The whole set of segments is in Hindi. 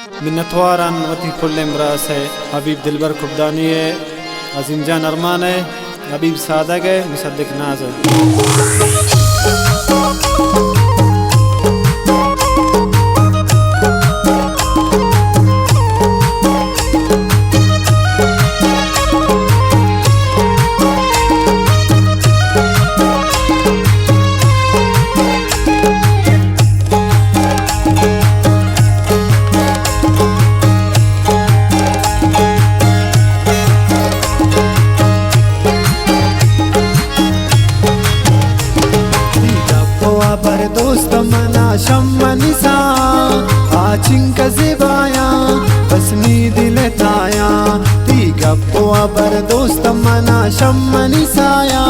मिन्नतवारान वती कुल इमरास है हबीब दिलबर कुबदानी है अजीम जान अरमान है हबीब सादक है मुसद्दिक नाज है। बर दोस्त मना शम्मनिसा आचिंक जिबाया बसनी दिल ताया ती गप्पो बर दोस्त मना शम्मनिसाया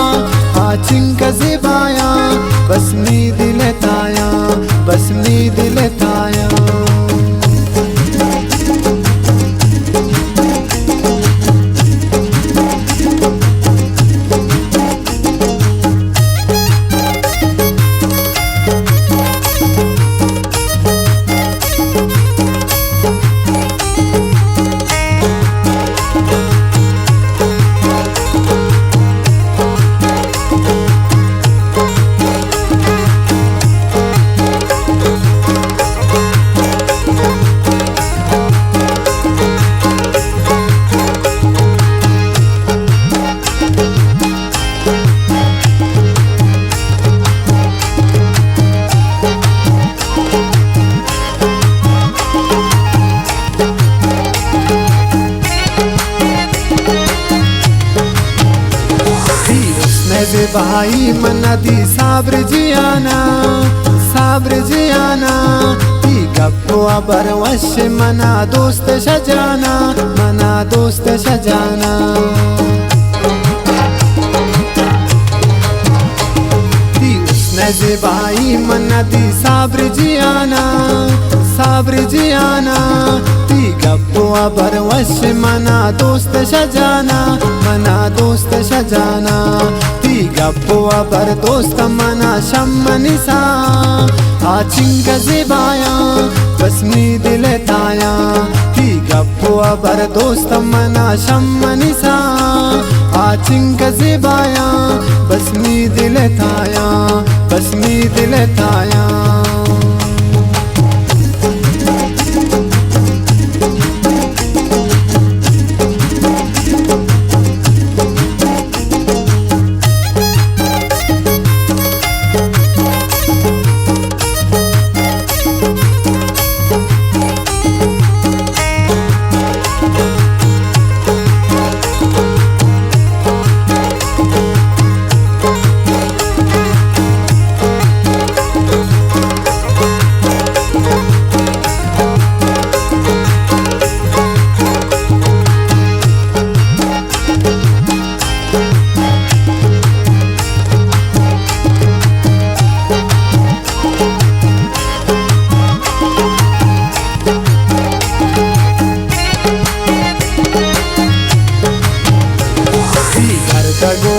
आचिंक जिबाया बसनी दिल ताया बसनी दिल ताया। भाई मना दी साब्र जियाना ती गप्पो बर वश मना दोस्त सजाना ती उसने भाई मना दी साब्र जियाना ती गप्पो बर वश मना दोस्त सजाना ती गप्पो बर दोस्त मना शम्मनिसा आचिंक जिबाया बसनी दिल ताया ती गप्पो बर दोस्त मना शम्मनिसा आचिंक जिबाया बसनी दिल ताया बसनी दिल ताया।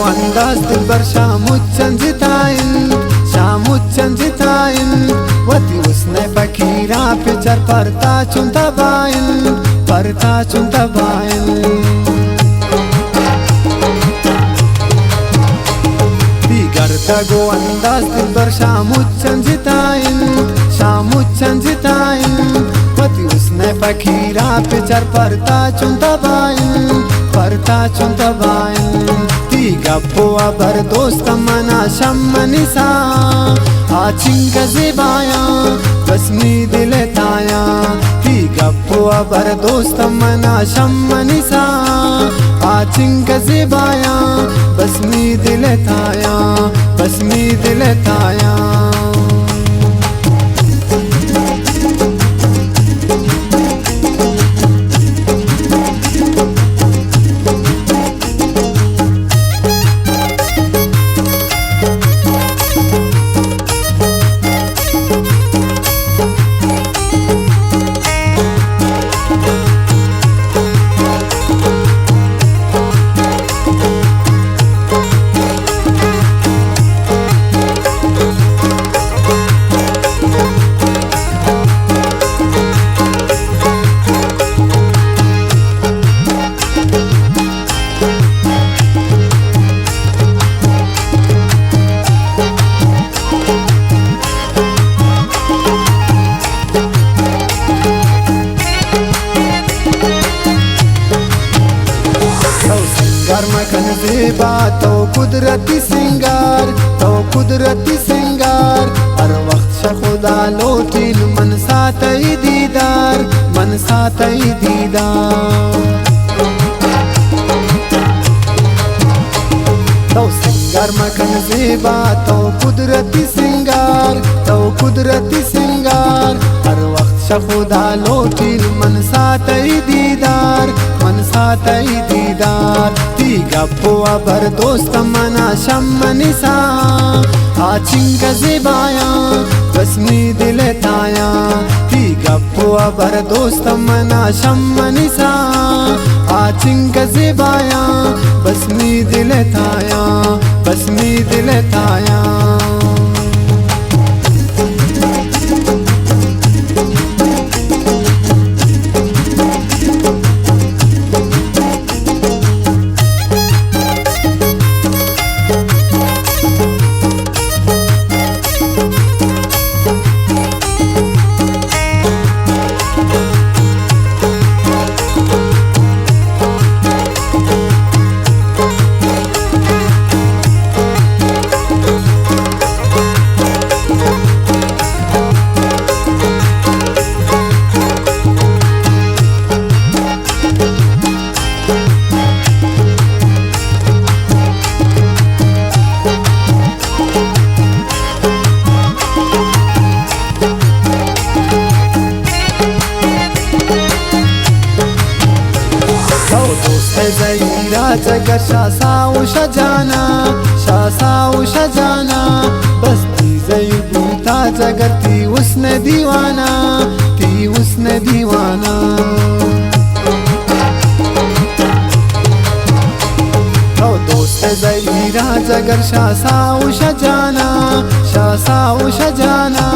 अंदाज दिलबर शामुच्चन जिताइन वती उसने बखीरा पिचर परता चुनता बाइन दिगर गो अंदाज दिलबर शामुच्चन जिताइन वती उसने बखीरा पिचर परता चुनता बाइन ती गप्पो बर दोस्त मना शम्मनिसा आचिंक जिबाया बसनी दिल ताया ती गप्पो बर दोस्त मना शम्मनिसा आचिंक जिबाया बसनी दिल ताया बसनी दिल ताया। ज़ेबा तो कुदरती सिंगार, तो कुदरती सिंगार। हर वक्त खुदा लोटिल मन सातई दीदार, मन सातई दीदार। तो सिंगार मखन ज़ेबा तो कुदरती सिंगार, तो कुदरती सिंगार। हर वक्त खुदा लोटिल मन सातई दीदार, मन सातई दीदार। ती गप्पो अबर दोस्त मना शम्मनिसा आचिंग ज़ेबाया बसमी दिल ताया। ती गप्पो अबर दोस्त मना शम्मनिसा आचिंग ज़ेबाया बसमी दिल ताया, बसमी दिल ताया। ज़हीरा जगर शासाउ शजाना, शासाउ शजाना। बस्ती ज़ही बूता जगर थी उसने दीवाना, थी उसने दीवाना। तो दोस्त ज़हीरा जगर शासाउ शजाना, शासाउ शजाना।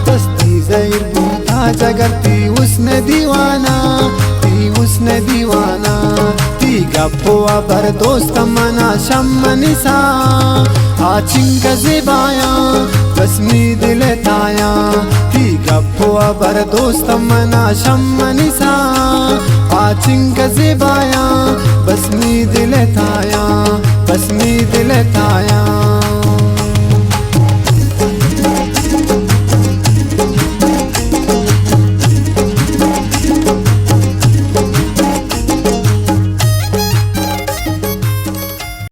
बस्ती ज़ही बूता जगर थी उसने दीवाना, थी उसने दीवाना। गप्पो अबर दोस्त मना शम्मनिसा आचिंग ज़ेबाया बसमी दिल ताया। ती गप्पो अबर दोस्त मना शम्मनिसा आचिंग ज़ेबाया बसमी दिल ताया, बसमी दिल ताया।